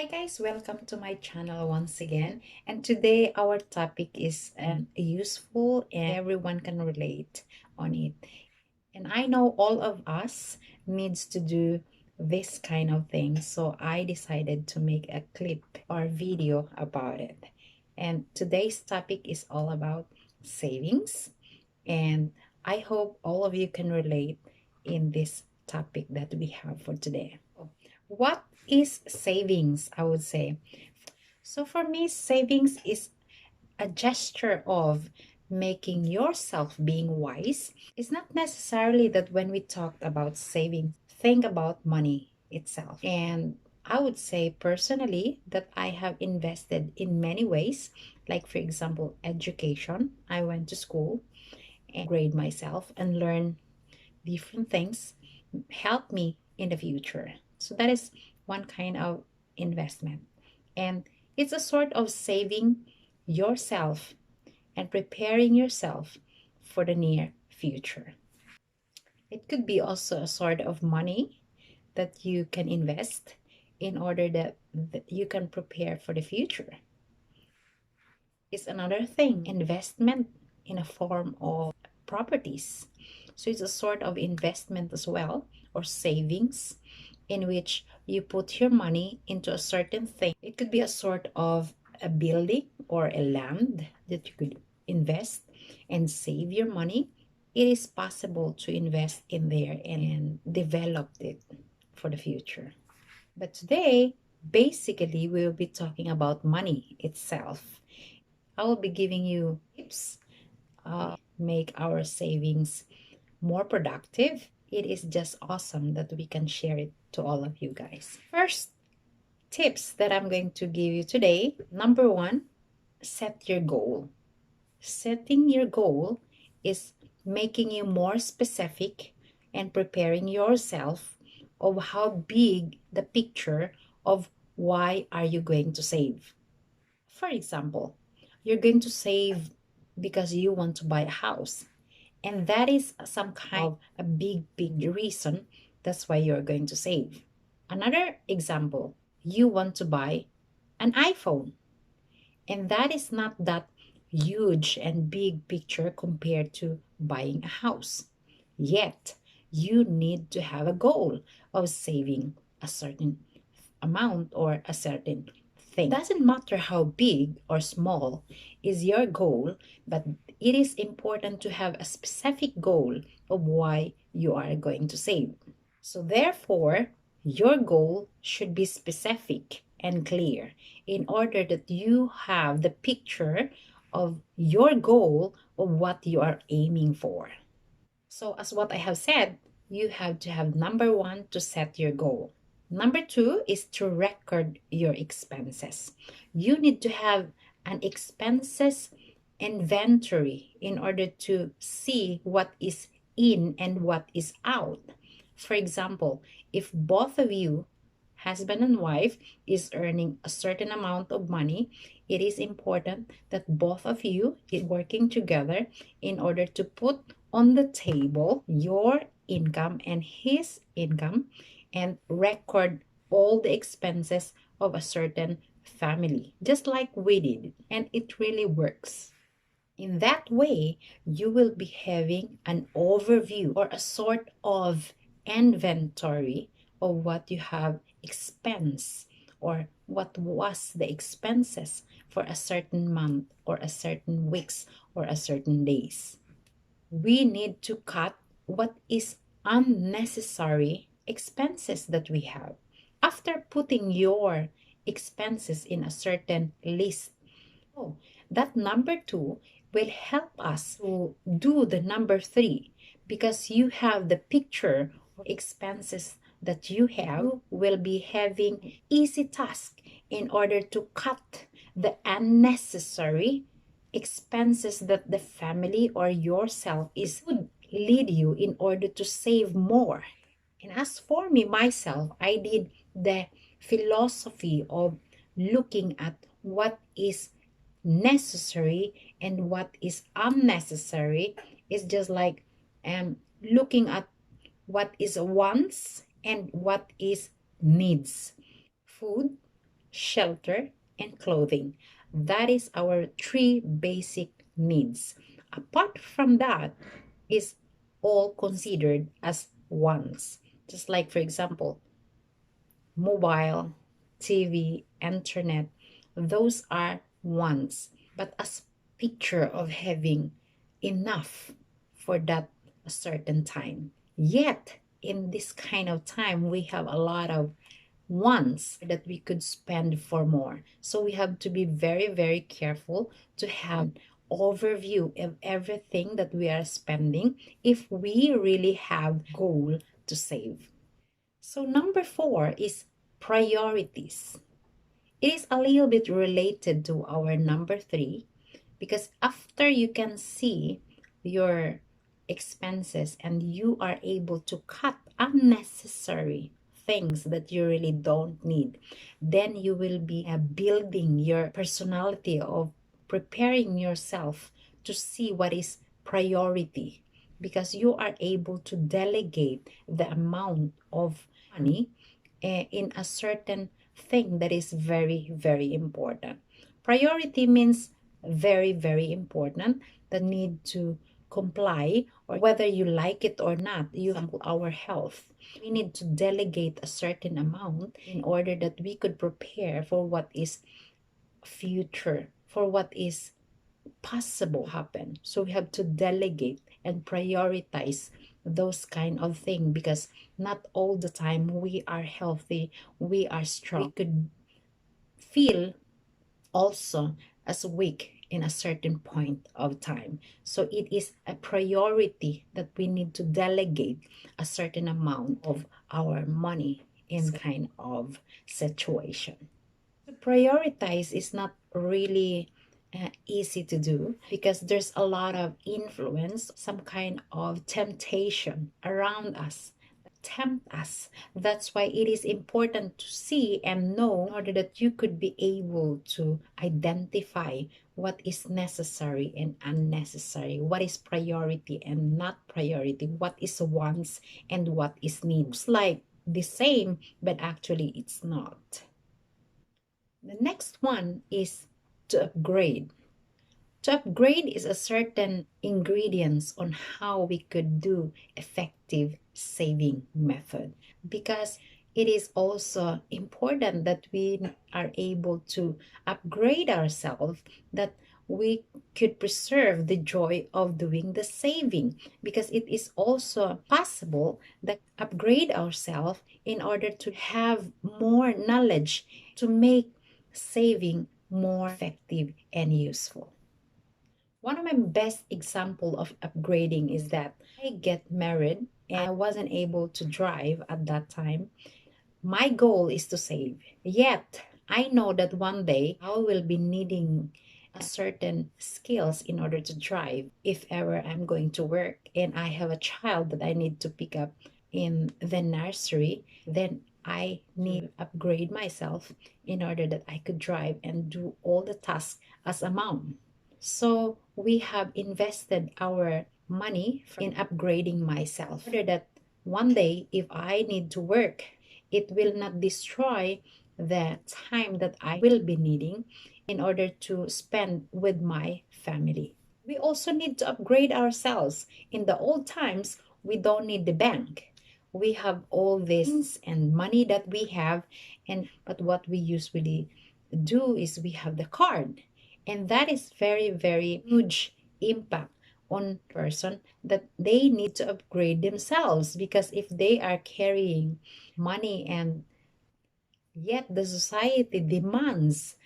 guys, welcome to my channel once again. And today our topic is useful and everyone can relate on it. And I know all of us needs to do this kind of thing. So I decided to make a clip or video about it. And today's topic is all about savings. And I hope all of you can relate in this topic that we have for today. What is savings? I would say. So for me, savings is a gesture of making yourself being wise. It's not necessarily that when we talk about saving, think about money itself. And I would say personally that I have invested in many ways, like for example, education. I went to school and grade myself and learn different things, help me in the future. So that is one kind of investment. And it's a sort of saving yourself and preparing yourself for the near future. It could be also a sort of money that you can invest in order that you can prepare for the future. It's another thing, investment in a form of properties. So it's a sort of investment as well, or savings, in which you put your money into a certain thing. It could be a sort of a building or a land that you could invest and save your money. It is possible to invest in there and develop it for the future. But today, basically, we will be talking about money itself. I will be giving you tips make our savings more productive. It is just awesome that we can share it to all of you guys. First tips that I'm going to give you today. Number one, set your goal. Setting your goal is making you more specific and preparing yourself of how big the picture of why are you going to save. For example, you're going to save because you want to buy a house. And that is some kind of a big reason. That's why you're going to save. Another example, you want to buy an iPhone. And that is not that huge and big picture compared to buying a house. Yet, you need to have a goal of saving a certain amount or a certain thing. It doesn't matter how big or small is your goal, but it is important to have a specific goal of why you are going to save. So therefore, your goal should be specific and clear in order that you have the picture of your goal of what you are aiming for. So as what I have said, you have to have number one to set your goal. Number two is to record your expenses. You need to have an expenses inventory in order to see what is in and what is out. For example, if both of you, husband and wife, is earning a certain amount of money, it is important that both of you is working together in order to put on the table your income and his income and record all the expenses of a certain family, just like we did. And it really works. In that way, you will be having an overview or a sort of inventory of what you have expense or what was the expenses for a certain month or a certain weeks or a certain days. We need to cut what is unnecessary expenses that we have. After putting your expenses in a certain list, that number two will help us to do the number three, because you have the picture of expenses that you have. You will be having easy task in order to cut the unnecessary expenses that the family or yourself is would lead you in order to save more. And as for me myself, I did the philosophy of looking at what is necessary and what is unnecessary. Is just like looking at what is wants and what is needs. Food, shelter, and clothing. That is our three basic needs. Apart from that is all considered as wants. Just like, for example, mobile, TV, internet, those are wants. But as picture of having enough for that certain time. Yet, in this kind of time, we have a lot of wants that we could spend for more. So we have to be very, very careful to have overview of everything that we are spending if we really have goal to save. So number 4 is priorities. It is a little bit related to our number 3 because after you can see your expenses and you are able to cut unnecessary things that you really don't need, then you will be building your personality of preparing yourself to see what is priority, because you are able to delegate the amount of money in a certain thing that is very, very important. Priority means very, very important, the need to comply, or whether you like it or not. You have our health. We need to delegate a certain amount in order that we could prepare for what is future, for what is possible happen. So we have to delegate and prioritize those kind of thing, because not all the time we are healthy, we are strong. We could feel also as weak in a certain point of time. So it is a priority that we need to delegate a certain amount of our money in kind of situation. To prioritize is not really easy to do, because there's a lot of influence, some kind of temptation around us, tempt us. That's why it is important to see and know, in order that you could be able to identify what is necessary and unnecessary, what is priority and not priority, what is wants and what is needs. Like the same, but actually it's not. The next one is to upgrade. To upgrade is a certain ingredients on how we could do effective saving method, because it is also important that we are able to upgrade ourselves, that we could preserve the joy of doing the saving, because it is also possible that upgrade ourselves in order to have more knowledge to make saving more effective and useful. One of my best example of upgrading is that I get married and I wasn't able to drive at that time. My goal is to save. Yet, I know that one day I will be needing a certain skills in order to drive if ever I'm going to work and I have a child that I need to pick up in the nursery, then I need to upgrade myself in order that I could drive and do all the tasks as a mom. So we have invested our money in upgrading myself, so that one day if I need to work, it will not destroy the time that I will be needing in order to spend with my family. We also need to upgrade ourselves. In the old times, we don't need the bank. We have all this and money that we have, and but what we usually do is we have the card, and that is very, very huge impact on person, that they need to upgrade themselves, because if they are carrying money and yet the society demands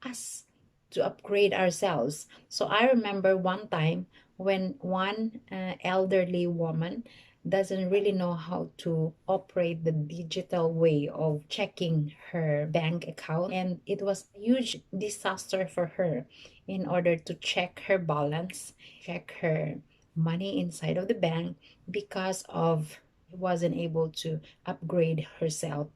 us to upgrade ourselves. So I remember one time when one elderly woman doesn't really know how to operate the digital way of checking her bank account, and it was a huge disaster for her in order to check her balance, check her money inside of the bank, because of wasn't able to upgrade herself.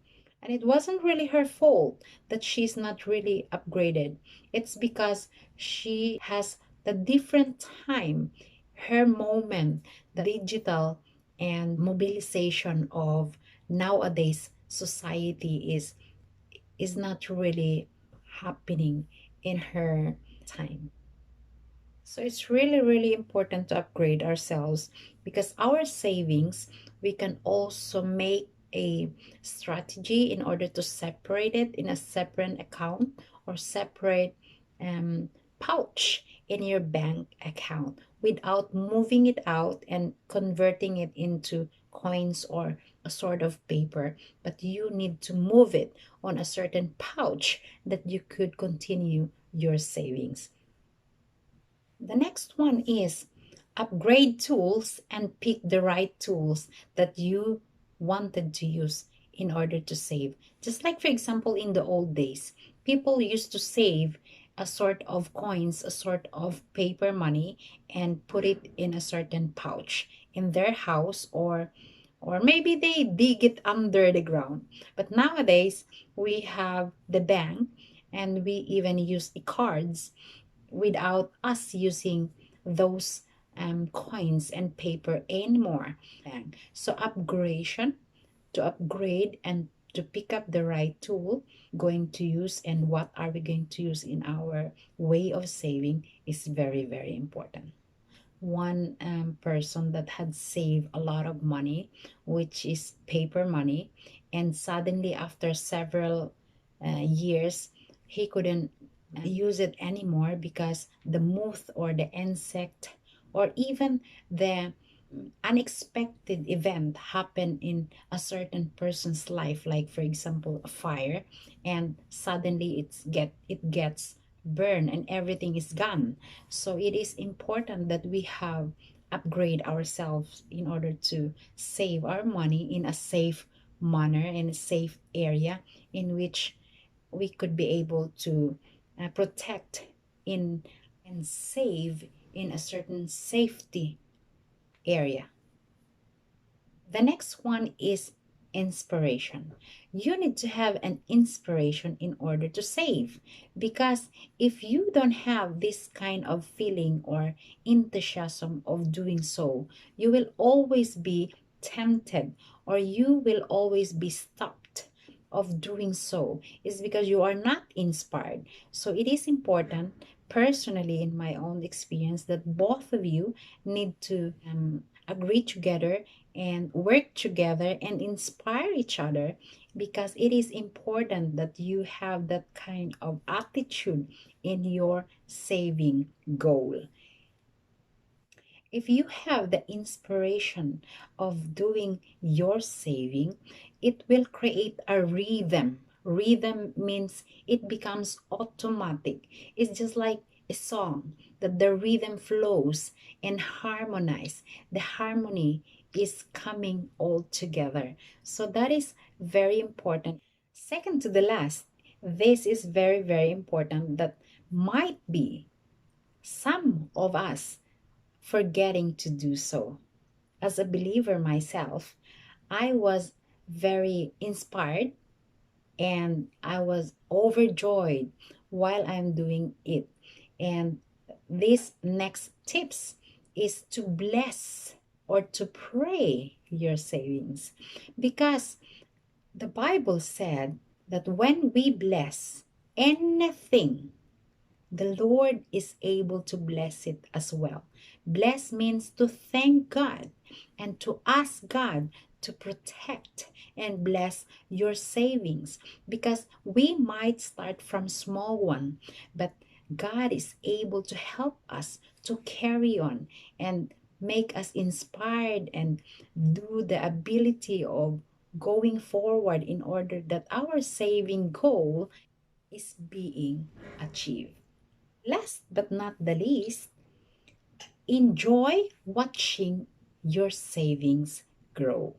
And it wasn't really her fault that she's not really upgraded. It's because she has the different time, her moment, the digital and mobilization of nowadays society is is not really happening in her time. So it's really, really important to upgrade ourselves, because our savings, we can also make a strategy in order to separate it in a separate account or separate um, pouch in your bank account without moving it out and converting it into coins or a sort of paper. But you need to move it on a certain pouch that you could continue your savings. The next one is upgrade tools and pick the right tools that you wanted to use in order to save. Just like, for example, in the old days, people used to save a sort of coins, a sort of paper money, and put it in a certain pouch in their house, or maybe they dig it under the ground. But nowadays, we have the bank, and we even use cards without us using those coins and paper anymore. So upgradation, to upgrade and to pick up the right tool going to use, and what are we going to use in our way of saving, is very, very important. One person that had saved a lot of money, which is paper money, and suddenly after several years, he couldn't use it anymore because the moth or the insect or even the unexpected event happened in a certain person's life, like for example a fire, and suddenly it gets burned and everything is gone. So it is important that we have upgrade ourselves in order to save our money in a safe manner, in a safe area in which we could be able to protect in and save in a certain safety area. The next one is inspiration. You need to have an inspiration in order to save, because if you don't have this kind of feeling or enthusiasm of doing so, you will always be tempted, or you will always be stopped of doing so. Is because you are not inspired. So it is important, personally in my own experience, that both of you need to agree together and work together and inspire each other, because it is important that you have that kind of attitude in your saving goal. If you have the inspiration of doing your saving, it will create a rhythm. Rhythm means it becomes automatic. It's just like a song that the rhythm flows and harmonize. The harmony is coming all together. So that is very important. Second to the last, this is very, very important, that might be some of us forgetting to do so. As a believer myself, I was very inspired and I was overjoyed while I'm doing it. And this next tips is to bless or to pray your savings, because the Bible said that when we bless anything, the Lord is able to bless it as well. Bless means to thank God and to ask God to protect and bless your savings, because we might start from small one, but God is able to help us to carry on and make us inspired and do the ability of going forward in order that our saving goal is being achieved. Last but not the least, enjoy watching your savings grow.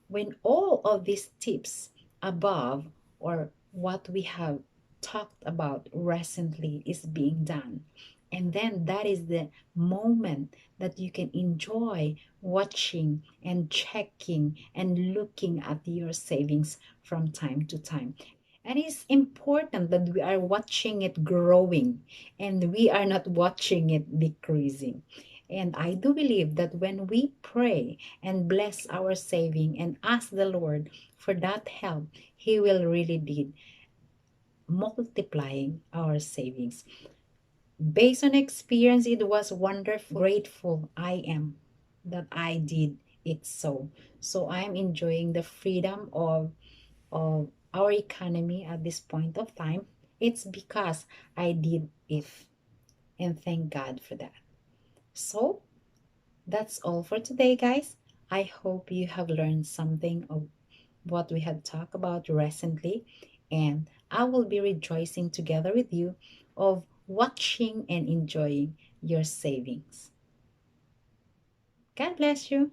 When all of these tips above, or what we have talked about recently, is being done, and then that is the moment that you can enjoy watching and checking and looking at your savings from time to time. And it's important that we are watching it growing and we are not watching it decreasing. And I do believe that when we pray and bless our saving and ask the Lord for that help, He will really did multiplying our savings. Based on experience, it was wonderful. Grateful I am that I did it so. So I'm enjoying the freedom of our economy at this point of time. It's because I did it, and thank God for that. So that's all for today, guys. I hope you have learned something of what we had talked about recently, and I will be rejoicing together with you of watching and enjoying your savings. God bless you.